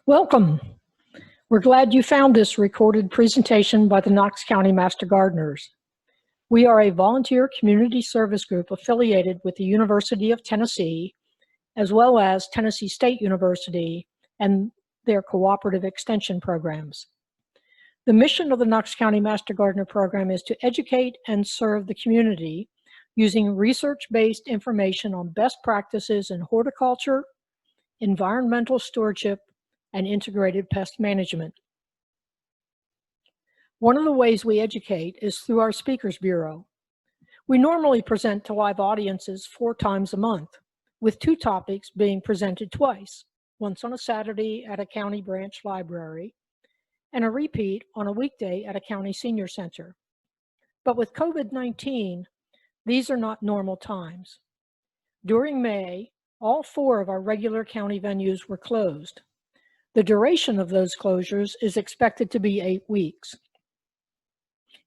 Welcome. We're glad you found this recorded presentation by the Knox County Master Gardeners. We are a volunteer community service group affiliated with the University of Tennessee, as well as Tennessee State University and their cooperative extension programs. The mission of the Knox County Master Gardener program is to educate and serve the community using research-based information on best practices in horticulture, environmental stewardship, and integrated pest management. One of the ways we educate is through our Speakers Bureau. We normally present to live audiences 4 times a month, with 2 topics being presented twice, once on a Saturday at a county branch library, and a repeat on a weekday at a county senior center. But with COVID-19, these are not normal times. During May, all 4 of our regular county venues were closed. The duration of those closures is expected to be 8 weeks.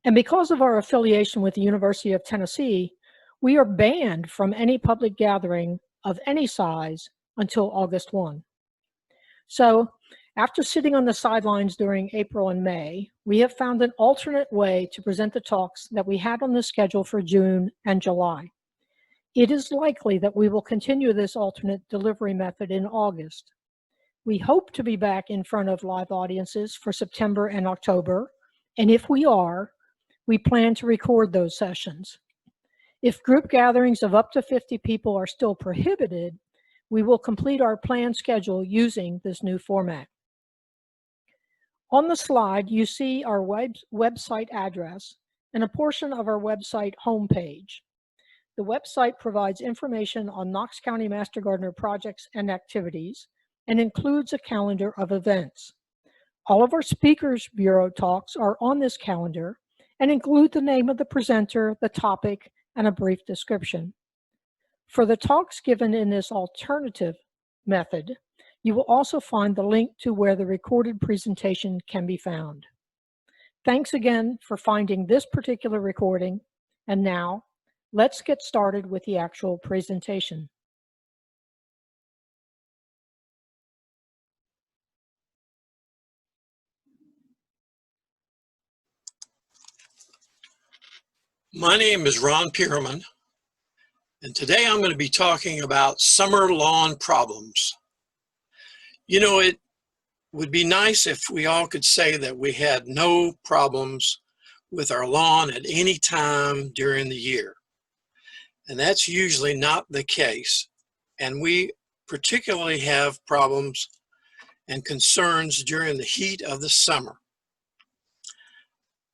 And because of our affiliation with the University of Tennessee, we are banned from any public gathering of any size until August 1. So, after sitting on the sidelines during April and May, we have found an alternate way to present the talks that we had on the schedule for June and July. It is likely that we will continue this alternate delivery method in August. We hope to be back in front of live audiences for September and October, and if we are, we plan to record those sessions. If group gatherings of up to 50 people are still prohibited, we will complete our planned schedule using this new format. On the slide, you see our website address and a portion of our website homepage. The website provides information on Knox County Master Gardener projects and activities, and includes a calendar of events. All of our Speakers Bureau talks are on this calendar and include the name of the presenter, the topic, and a brief description. For the talks given in this alternative method, you will also find the link to where the recorded presentation can be found. Thanks again for finding this particular recording, and now let's get started with the actual presentation. My name is Ron Pearman, and today I'm going to be talking about summer lawn problems. You know, it would be nice if we all could say that we had no problems with our lawn at any time during the year. And that's usually not the case. And we particularly have problems and concerns during the heat of the summer.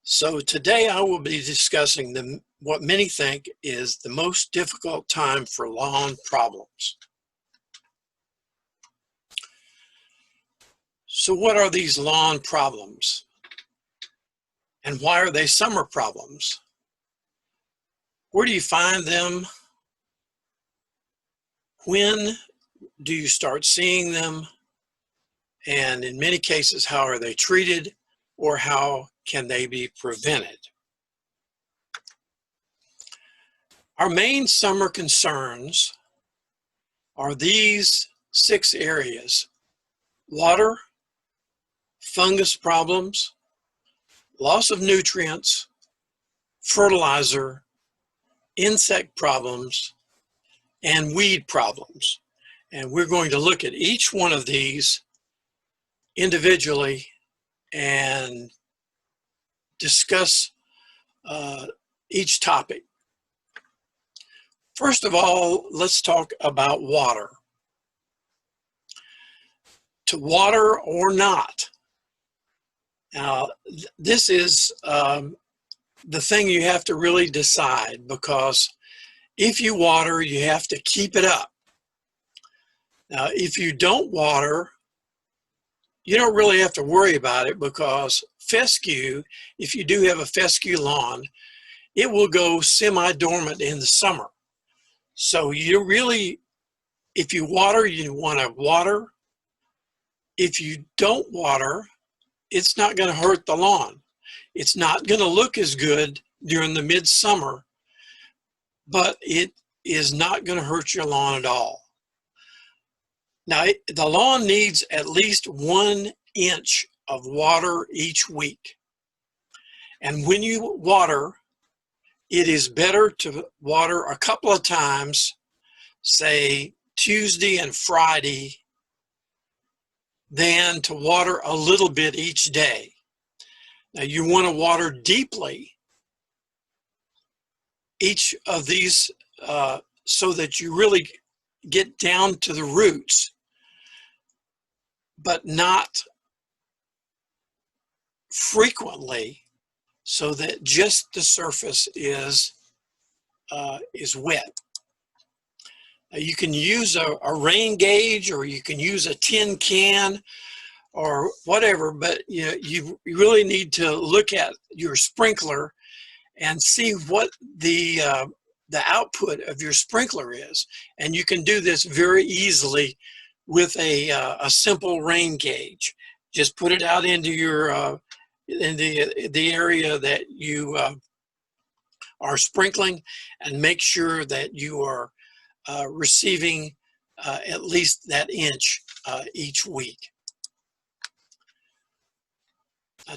So today I will be discussing what many think is the most difficult time for lawn problems. So what are these lawn problems? And why are they summer problems? Where do you find them? When do you start seeing them? And in many cases, how are they treated, or how can they be prevented? Our main summer concerns are these 6 areas: water, fungus problems, loss of nutrients, fertilizer, insect problems, and weed problems. And we're going to look at each one of these individually and discuss each topic. First of all, let's talk about water. To water or not. Now, this is the thing you have to really decide, because if you water, you have to keep it up. Now, if you don't water, you don't really have to worry about it, because fescue, if you do have a fescue lawn, it will go semi-dormant in the summer. So you really, if you water, you want to water. If you don't water, it's not going to hurt the lawn. It's not going to look as good during the midsummer, but it is not going to hurt your lawn at all. Now, the lawn needs at least 1 inch of water each week. And when you water, it is better to water a couple of times, say Tuesday and Friday, than to water a little bit each day. Now, you want to water deeply each of these so that you really get down to the roots, but not frequently, so that just the surface is wet. Now, you can use a rain gauge, or you can use a tin can or whatever, but you really need to look at your sprinkler and see what the output of your sprinkler is. And you can do this very easily with a simple rain gauge. Just put it out into your in the area that you are sprinkling, and make sure that you are receiving at least that inch each week.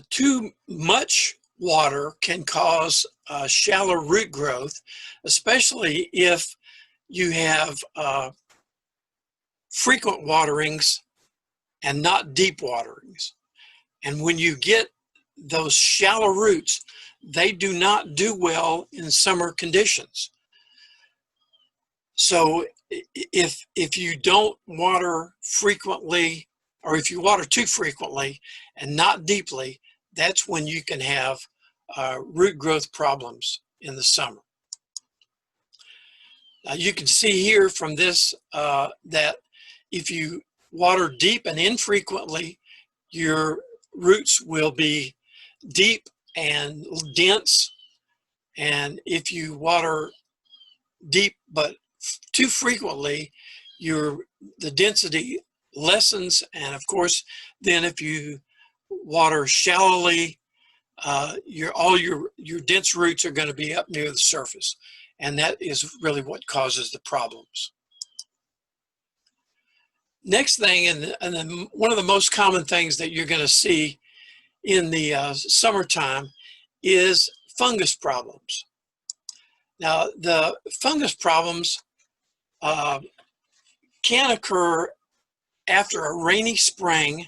Too much water can cause shallow root growth, especially if you have frequent waterings and not deep waterings. And when you get those shallow roots, they do not do well in summer conditions. So if you don't water frequently, or if you water too frequently and not deeply, that's when you can have root growth problems in the summer. Now, you can see here from this that if you water deep and infrequently, your roots will be deep and dense. And if you water deep but too frequently, the density lessens. And of course, then if you water shallowly, all your dense roots are going to be up near the surface, and that is really what causes the problems. Next thing, and one of the most common things that you're going to see in the summertime is fungus problems. Now, the fungus problems can occur after a rainy spring,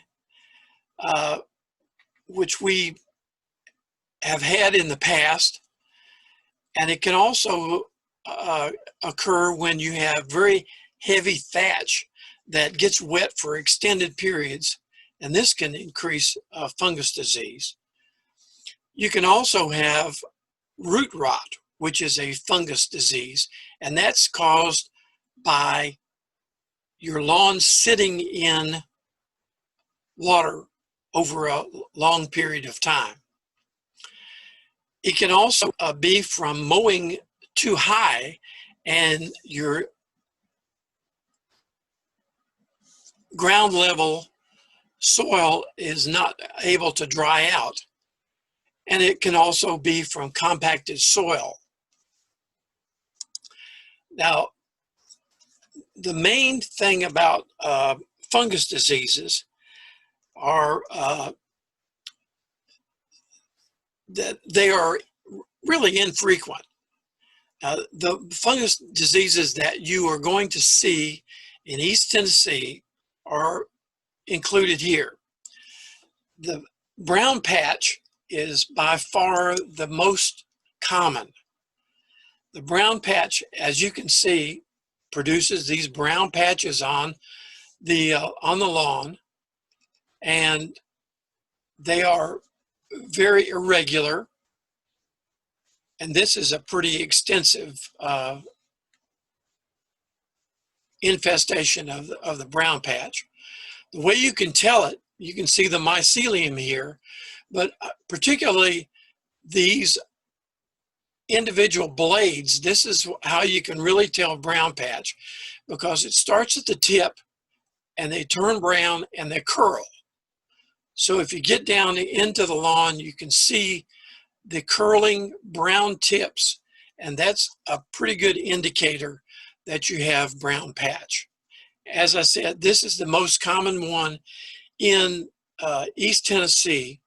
which we have had in the past, and it can also occur when you have very heavy thatch that gets wet for extended periods, and this can increase fungus disease. You can also have root rot, which is a fungus disease, and that's caused by your lawn sitting in water over a long period of time. It can also be from mowing too high, and your ground level soil is not able to dry out. And it can also be from compacted soil. Now, the main thing about fungus diseases are that they are really infrequent. The fungus diseases that you are going to see in East Tennessee are included here. The brown patch is by far the most common. The brown patch, as you can see, produces these brown patches on the lawn, and they are very irregular. And this is a pretty extensive infestation of the brown patch. The way you can tell it, you can see the mycelium here, but particularly these individual blades, this is how you can really tell brown patch, because it starts at the tip and they turn brown and they curl. So if you get down into the lawn, you can see the curling brown tips, and that's a pretty good indicator that you have brown patch. As I said, this is the most common one in East Tennessee,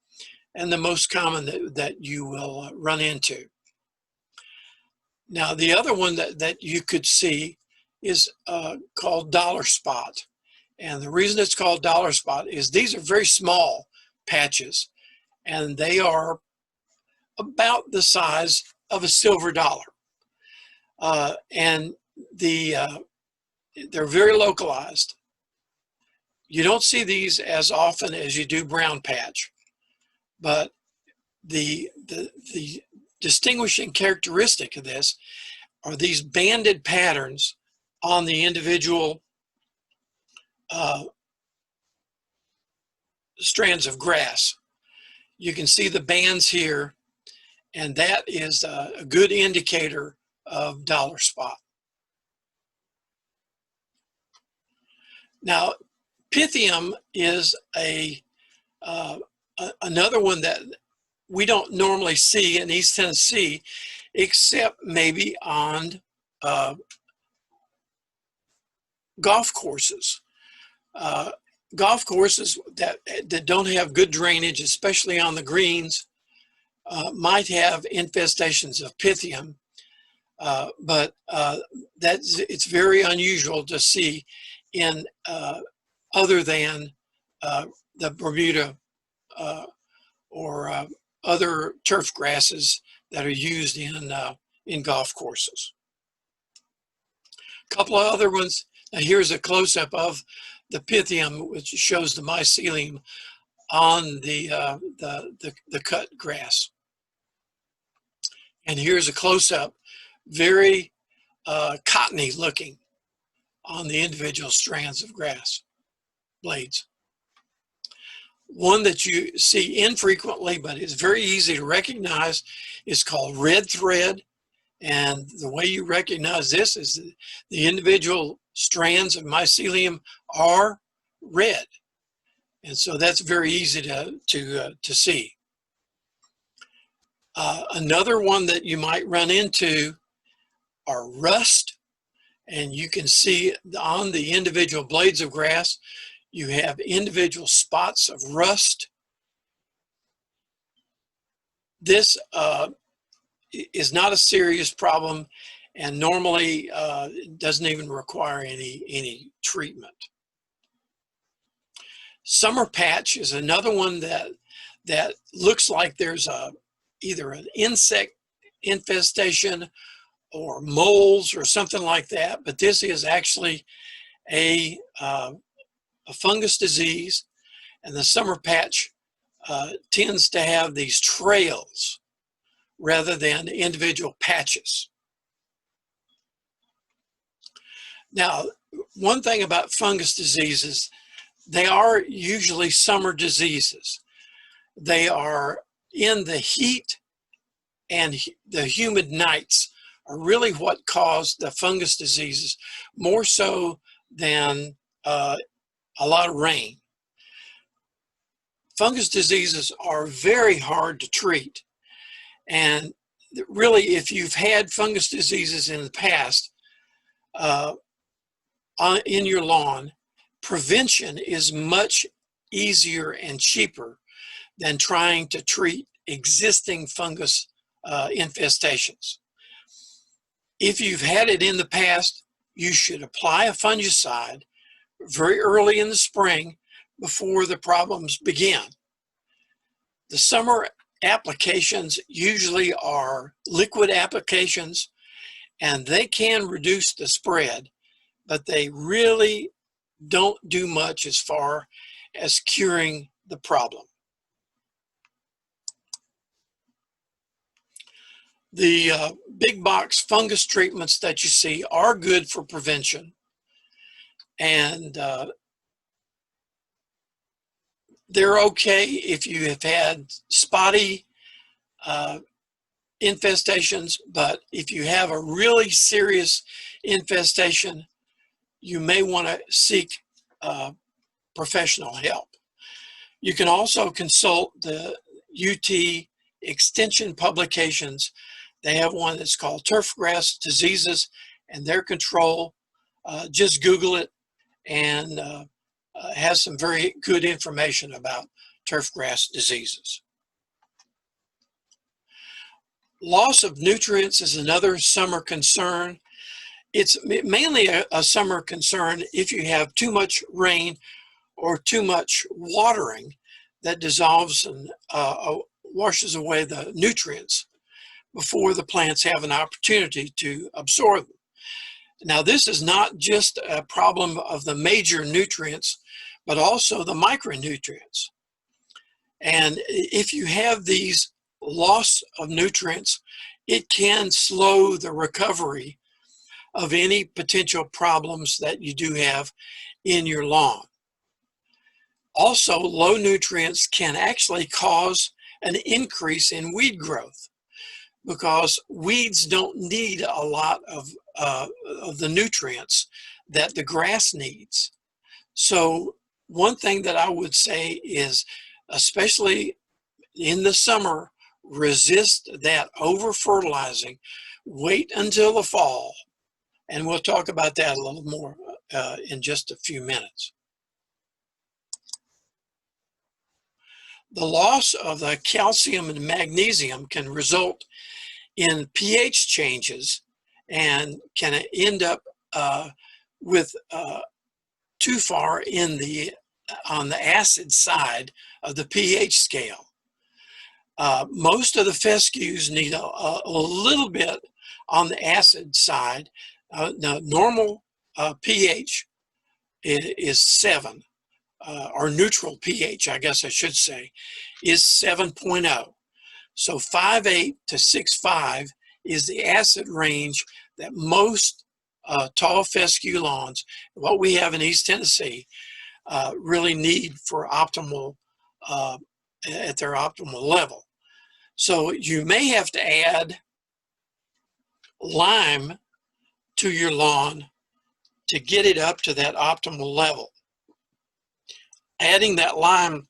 and the most common that you will run into. Now, the other one that you could see is called dollar spot. And the reason it's called dollar spot is these are very small patches, and they are about the size of a silver dollar. And they're very localized. You don't see these as often as you do brown patch, but the distinguishing characteristic of this are these banded patterns on the individual strands of grass. You can see the bands here, and that is a good indicator of dollar spot. Now, Pythium is another one that we don't normally see in East Tennessee, except maybe on golf courses. Golf courses that don't have good drainage, especially on the greens, might have infestations of Pythium, but it's very unusual to see in other than the Bermuda or other turf grasses that are used in golf courses. A couple of other ones. Now here's a close-up of the Pythium, which shows the mycelium on the cut grass. And here's a close-up, very cottony looking on the individual strands of grass blades. One that you see infrequently, but is very easy to recognize, is called red thread. And the way you recognize this is the individual strands of mycelium are red. And so that's very easy to see. Another one that you might run into are rust. And you can see on the individual blades of grass, you have individual spots of rust. This is not a serious problem, and normally doesn't even require any treatment. Summer patch is another one that looks like there's either an insect infestation or moles or something like that, but this is actually a fungus disease, and the summer patch tends to have these trails rather than individual patches. Now, one thing about fungus diseases, they are usually summer diseases. They are in the heat, and the humid nights are really what cause the fungus diseases, more so than a lot of rain. Fungus diseases are very hard to treat. And really, if you've had fungus diseases in the past in your lawn, prevention is much easier and cheaper than trying to treat existing fungus infestations. If you've had it in the past, you should apply a fungicide very early in the spring before the problems begin. The summer applications usually are liquid applications, and they can reduce the spread, but they really don't do much as far as curing the problem. The big box fungus treatments that you see are good for prevention, and they're okay if you have had spotty infestations, but if you have a really serious infestation, you may want to seek professional help. You can also consult the UT Extension publications. They have one that's called Turfgrass Diseases and Their Control. Just Google it, and has some very good information about turfgrass diseases. Loss of nutrients is another summer concern. It's mainly a summer concern if you have too much rain or too much watering that dissolves and washes away the nutrients before the plants have an opportunity to absorb them. Now, this is not just a problem of the major nutrients, but also the micronutrients. And if you have these loss of nutrients, it can slow the recovery of any potential problems that you do have in your lawn. Also, low nutrients can actually cause an increase in weed growth because weeds don't need a lot of the nutrients that the grass needs. So one thing that I would say is, especially in the summer, resist that over-fertilizing. Wait until the fall, and we'll talk about that a little more in just a few minutes. The loss of the calcium and magnesium can result in pH changes and can end up with too far on the acid side of the pH scale. Most of the fescues need a little bit on the acid side. Now, normal pH is 7, or neutral pH, I guess I should say, is 7.0. So 5.8 to 6.5 is the acid range that most tall fescue lawns, what we have in East Tennessee, really need for optimal, at their optimal level. So you may have to add lime to your lawn to get it up to that optimal level. Adding that lime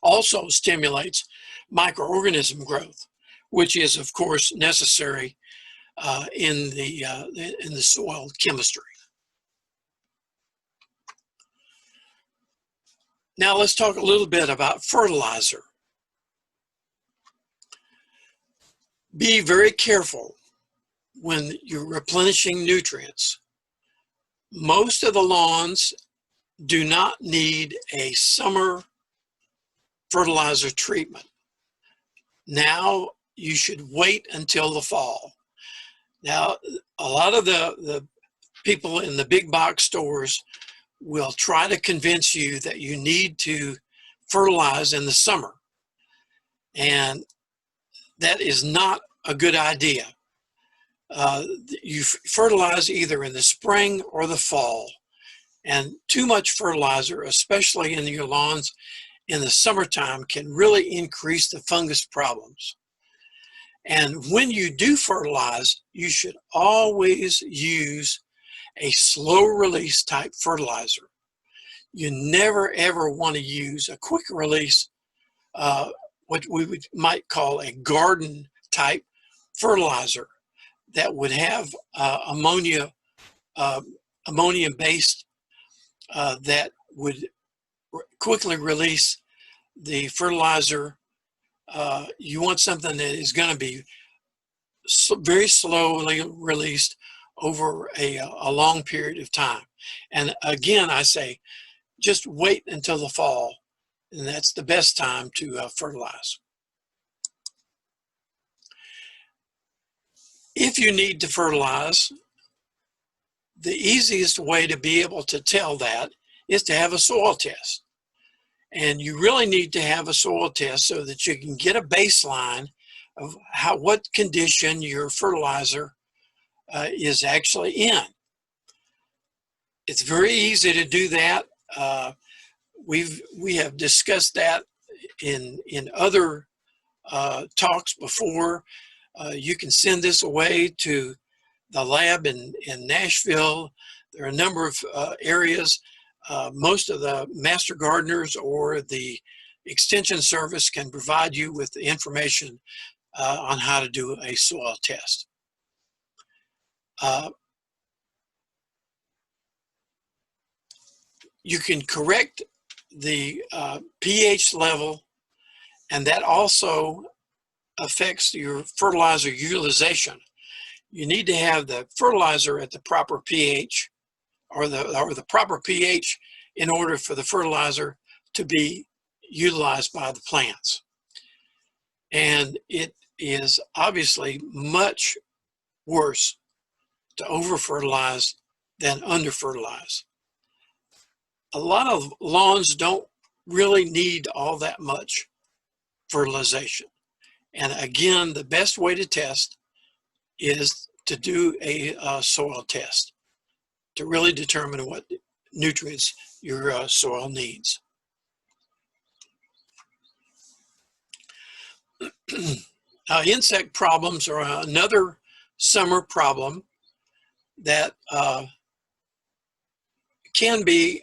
also stimulates microorganism growth, which is, of course, necessary in the soil chemistry. Now let's talk a little bit about fertilizer. Be very careful when you're replenishing nutrients. Most of the lawns do not need a summer fertilizer treatment. Now you should wait until the fall. Now, a lot of the people in the big box stores will try to convince you that you need to fertilize in the summer. And that is not a good idea. You fertilize either in the spring or the fall. And too much fertilizer, especially in your lawns in the summertime, can really increase the fungus problems. And when you do fertilize, you should always use a slow release type fertilizer. You never ever want to use a quick release, what we might call a garden type fertilizer that would have ammonia based that would quickly release the fertilizer. You want something that is going to be very slowly released over a long period of time. And again, I say, just wait until the fall, and that's the best time to fertilize. If you need to fertilize, the easiest way to be able to tell that is to have a soil test. And you really need to have a soil test so that you can get a baseline of what condition your fertilizer is actually in. It's very easy to do that. We have discussed that in other talks before. You can send this away to the lab in Nashville. There are a number of areas. Most of the master gardeners or the extension service can provide you with the information on how to do a soil test. you can correct the pH level, and that also affects your fertilizer utilization. You need to have the fertilizer at the proper pH, or the proper pH, in order for the fertilizer to be utilized by the plants. And it is obviously much worse to over-fertilize than under-fertilize. A lot of lawns don't really need all that much fertilization. And again, the best way to test is to do a soil test to really determine what nutrients your soil needs. Insect problems are another summer problem that can be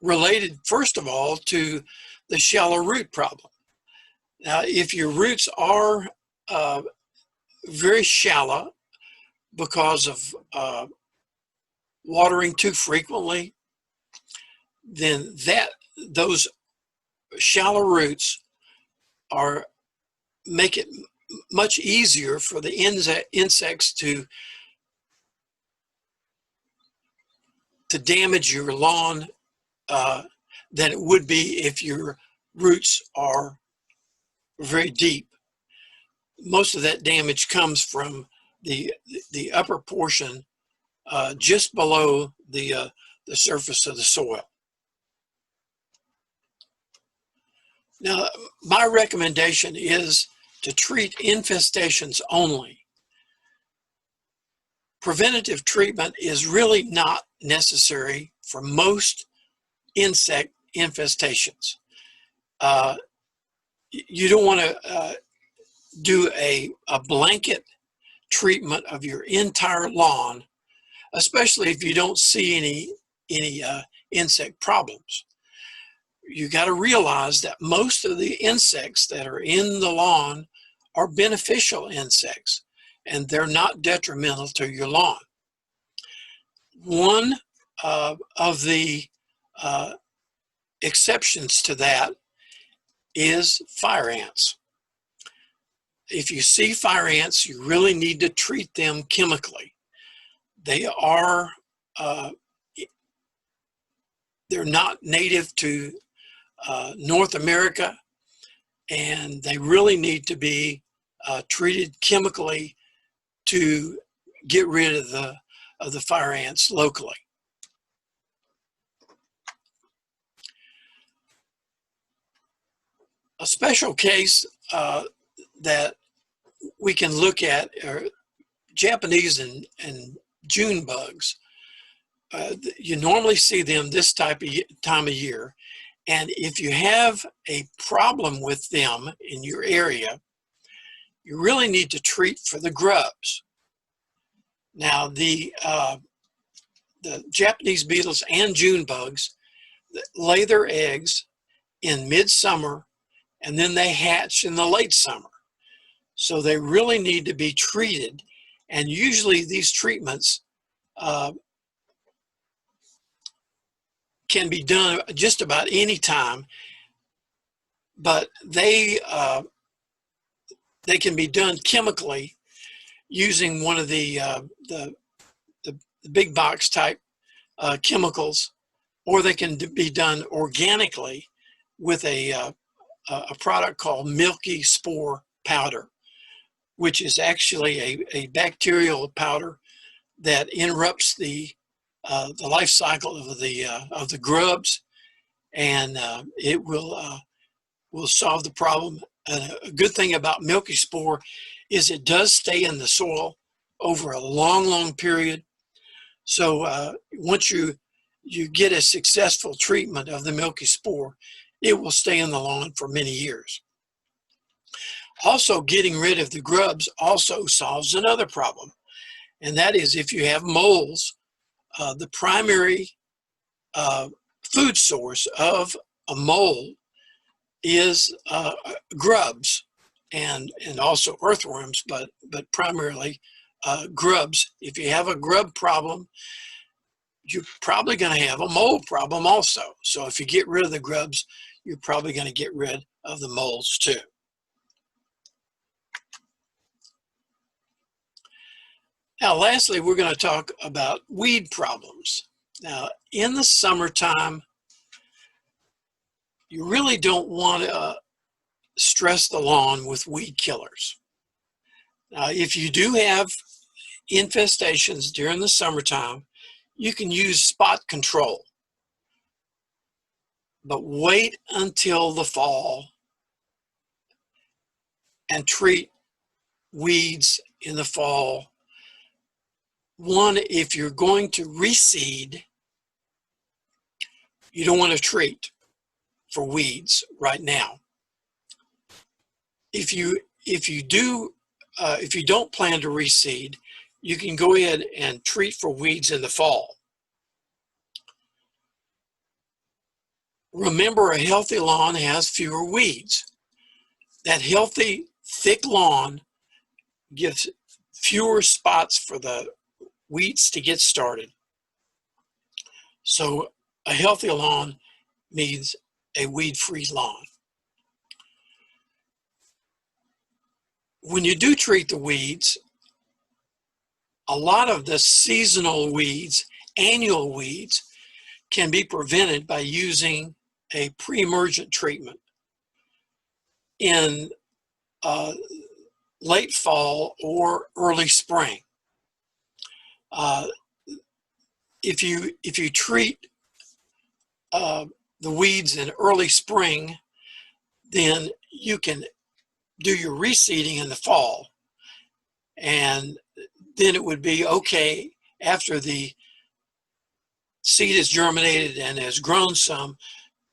related, first of all, to the shallow root problem. Now, if your roots are very shallow because of watering too frequently, then those shallow roots make it much easier for the insects to damage your lawn than it would be if your roots are very deep. Most of that damage comes from the upper portion just below the surface of the soil. Now, my recommendation is to treat infestations only. Preventative treatment is really not necessary for most insect infestations. You don't want to do a blanket treatment of your entire lawn, especially if you don't see any insect problems. You got to realize that most of the insects that are in the lawn are beneficial insects, and they're not detrimental to your lawn. One of the exceptions to that is fire ants. If you see fire ants, you really need to treat them chemically. They're not native to North America, and they really need to be treated chemically to get rid of the fire ants locally. A special case that we can look at are Japanese and June bugs. You normally see them this time of year, and if you have a problem with them in your area, you really need to treat for the grubs. Now, the Japanese beetles and June bugs lay their eggs in midsummer, and then they hatch in the late summer. So they really need to be treated, and usually these treatments can be done just about any time, but they can be done chemically using one of the big box type chemicals, or they can be done organically with a product called milky spore powder, which is actually a bacterial powder that interrupts the life cycle of the grubs, and it will solve the problem. A good thing about milky spore is it does stay in the soil over a long period. So once you get a successful treatment of the milky spore, it will stay in the lawn for many years. Also, getting rid of the grubs also solves another problem, and that is if you have moles, the primary food source of a mole is grubs and also earthworms, but primarily grubs. If you have a grub problem, you're probably going to have a mold problem also. So if you get rid of the grubs, you're probably going to get rid of the molds too. Now, lastly, we're going to talk about weed problems. Now, in the summertime, you really don't want to stress the lawn with weed killers. Now, if you do have infestations during the summertime, you can use spot control. But wait until the fall and treat weeds in the fall. One, if you're going to reseed, you don't want to treat for weeds right now. If you don't plan to reseed, you can go ahead and treat for weeds in the fall. Remember, a healthy lawn has fewer weeds. That healthy, thick lawn gives fewer spots for the weeds to get started. So a healthy lawn means a weed-free lawn. When you do treat the weeds, a lot of the seasonal weeds, annual weeds, can be prevented by using a pre-emergent treatment in late fall or early spring. If you treat the weeds in early spring, then you can do your reseeding in the fall, and then it would be okay after the seed is germinated and has grown some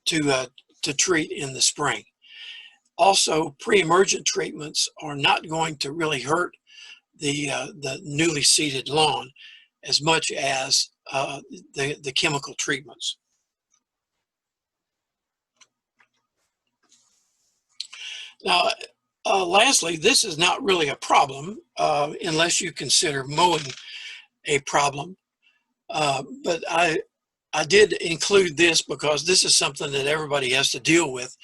to treat in the spring. Also, pre-emergent treatments are not going to really hurt the newly seeded lawn as much as the chemical treatments. Now, lastly, this is not really a problem unless you consider mowing a problem. But I did include this because this is something that everybody has to deal with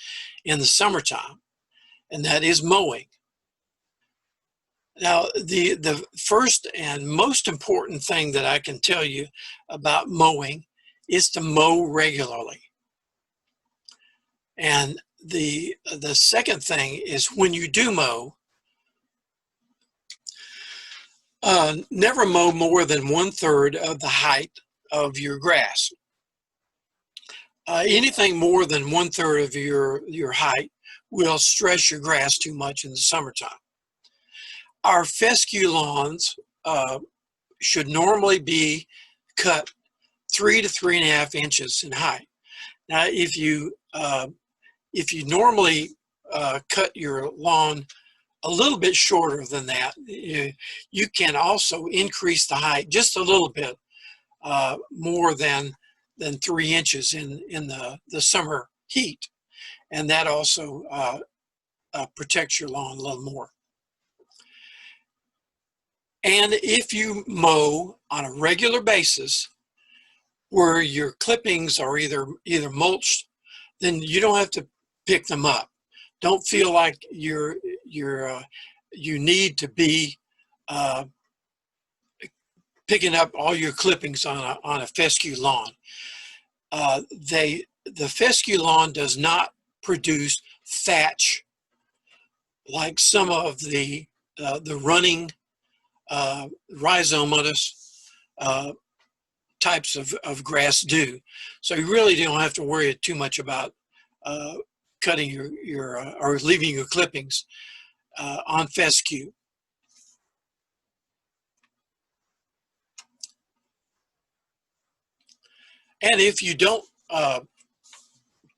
in the summertime, and that is mowing. Now, the first and most important thing that I can tell you about mowing is to mow regularly. And the second thing is, when you do mow, never mow more than 1/3 of the height of your grass. Anything more than 1/3 of your height will stress your grass too much in the summertime. Our fescue lawns should normally be cut 3 to 3.5 inches in height. Now, if you normally cut your lawn a little bit shorter than that, you can also increase the height just a little bit more than 3 inches in the summer heat, and that also protects your lawn a little more. And if you mow on a regular basis where your clippings are either mulched, then you don't have to pick them up. Don't feel like you need to be picking up all your clippings on a fescue lawn. The fescue lawn does not produce thatch like some of the running rhizomatous types of grass do. So you really don't have to worry too much about cutting your or leaving your clippings on fescue. And if you don't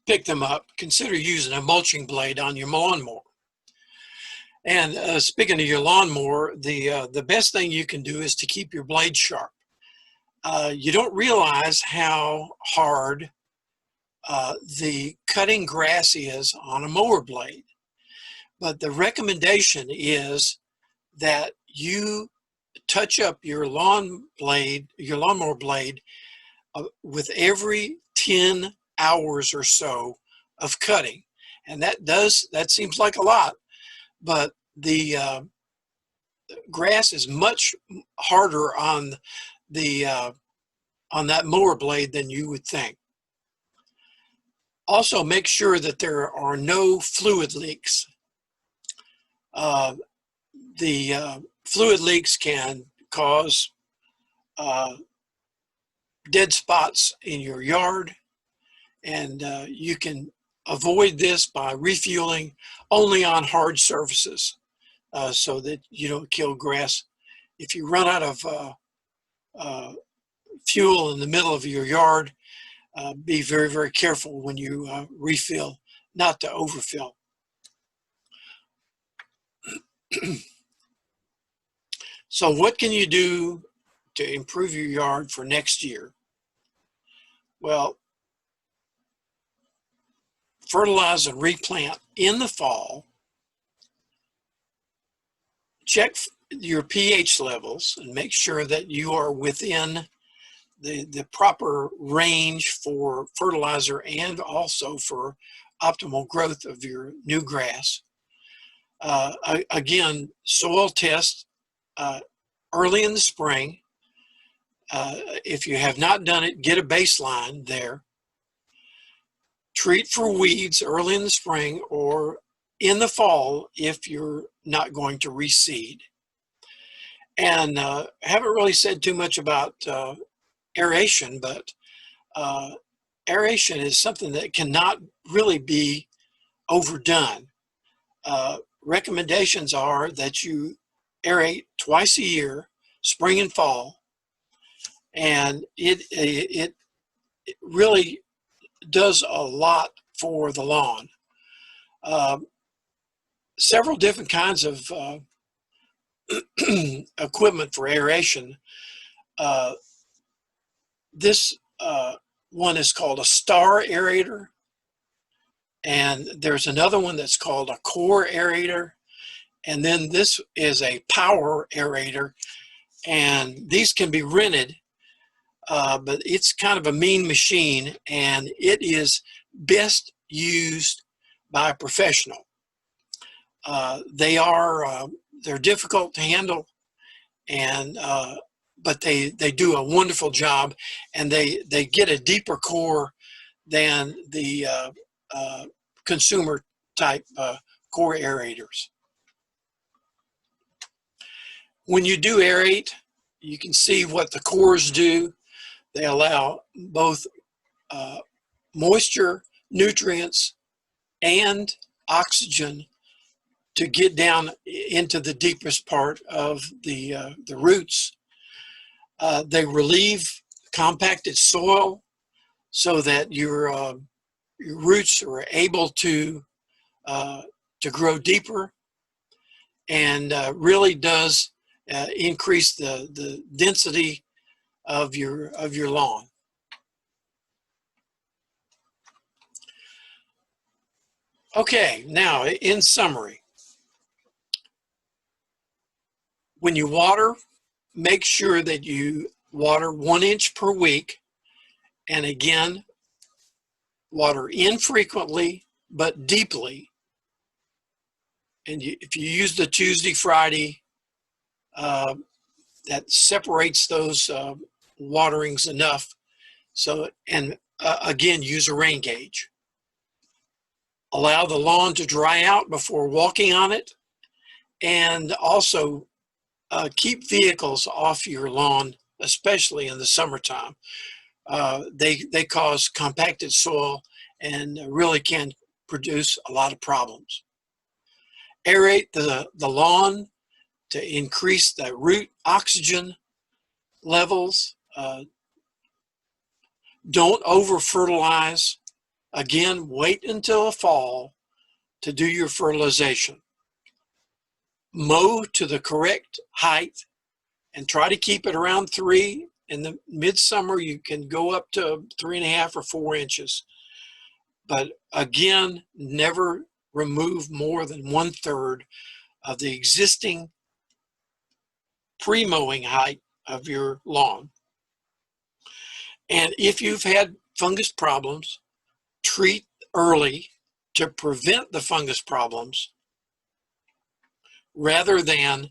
pick them up, consider using a mulching blade on your lawnmower. And speaking of your lawnmower, the best thing you can do is to keep your blade sharp. You don't realize how hard the cutting grass is on a mower blade, but the recommendation is that you touch up your lawnmower blade with every 10 hours or so of cutting. And that seems like a lot, but the grass is much harder on the on that mower blade than you would think. Also, make sure that there are no fluid leaks. The fluid leaks can cause dead spots in your yard, and you can avoid this by refueling only on hard surfaces so that you don't kill grass. If you run out of fuel in the middle of your yard, be very, very careful when you refill, not to overfill. So what can you do to improve your yard for next year? Well, fertilize and replant in the fall. Check your pH levels and make sure that you are within the proper range for fertilizer and also for optimal growth of your new grass. Again, soil test early in the spring. If you have not done it, get a baseline there. Treat for weeds early in the spring or in the fall if you're not going to reseed. And haven't really said too much about aeration, but aeration is something that cannot really be overdone. Recommendations are that you aerate twice a year, spring and fall, and it really does a lot for the lawn. Several different kinds of equipment for aeration. This one is called a star aerator, and there's another one that's called a core aerator, and then this is a power aerator, and these can be rented, but it's kind of a mean machine, and it is best used by a professional. They're difficult to handle, and but they do a wonderful job, and they get a deeper core than the consumer type core aerators. When you do aerate, you can see what the cores do. They allow both moisture, nutrients, and oxygen to get down into the deepest part of the roots. They relieve compacted soil so that your roots are able to grow deeper, and really does increase the density of your lawn. Okay, now in summary, when you water, make sure that you water 1 inch per week, and again, water infrequently but deeply. And if you use the Tuesday, Friday, that separates those waterings enough. So, and again, use a rain gauge. Allow the lawn to dry out before walking on it, and also keep vehicles off your lawn, especially in the summertime. They cause compacted soil and really can produce a lot of problems. Aerate the lawn to increase the root oxygen levels. Don't over fertilize. Again, wait until the fall to do your fertilization. Mow to the correct height and try to keep it around 3. In the midsummer, you can go up to 3.5 or 4 inches. But again, never remove more than 1/3 of the existing pre-mowing height of your lawn. And if you've had fungus problems, treat early to prevent the fungus problems rather than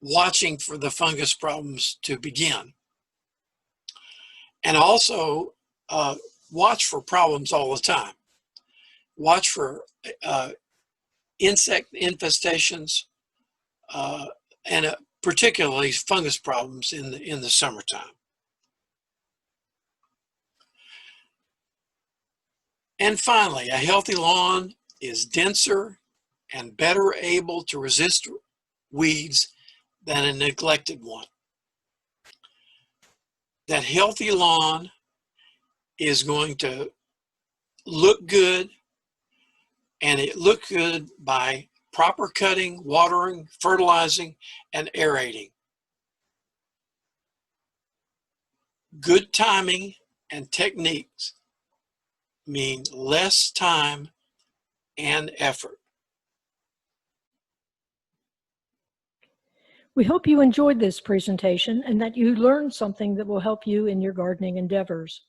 watching for the fungus problems to begin. And also watch for problems all the time. Watch for insect infestations and particularly fungus problems in the summertime. And finally, a healthy lawn is denser and better able to resist weeds than a neglected one. That healthy lawn is going to look good, and it looks good by proper cutting, watering, fertilizing, and aerating. Good timing and techniques mean less time and effort. We hope you enjoyed this presentation and that you learned something that will help you in your gardening endeavors,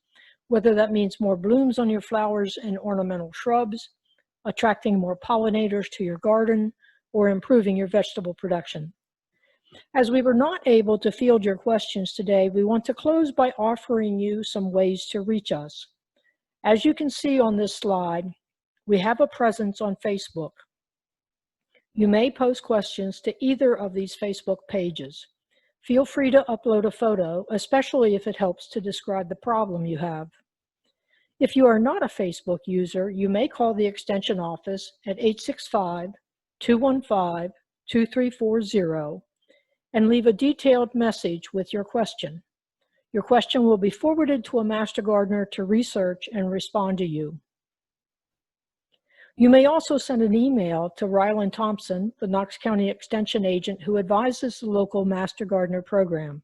whether that means more blooms on your flowers and ornamental shrubs, attracting more pollinators to your garden, or improving your vegetable production. As we were not able to field your questions today, we want to close by offering you some ways to reach us. As you can see on this slide, we have a presence on Facebook. You may post questions to either of these Facebook pages. Feel free to upload a photo, especially if it helps to describe the problem you have. If you are not a Facebook user, you may call the Extension office at 865-215-2340 and leave a detailed message with your question. Your question will be forwarded to a master gardener to research and respond to you. You may also send an email to Ryland Thompson, the Knox County Extension agent who advises the local Master Gardener program.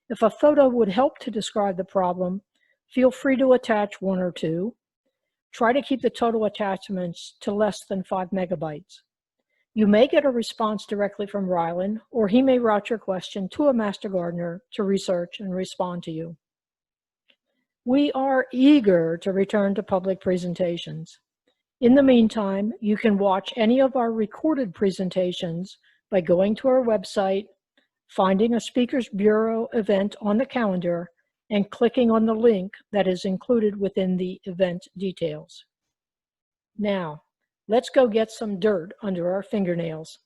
If a photo would help to describe the problem, feel free to attach one or two. Try to keep the total attachments to less than 5 megabytes. You may get a response directly from Ryland, or he may route your question to a Master Gardener to research and respond to you. We are eager to return to public presentations. In the meantime, you can watch any of our recorded presentations by going to our website, finding a Speakers Bureau event on the calendar, and clicking on the link that is included within the event details. Now, let's go get some dirt under our fingernails.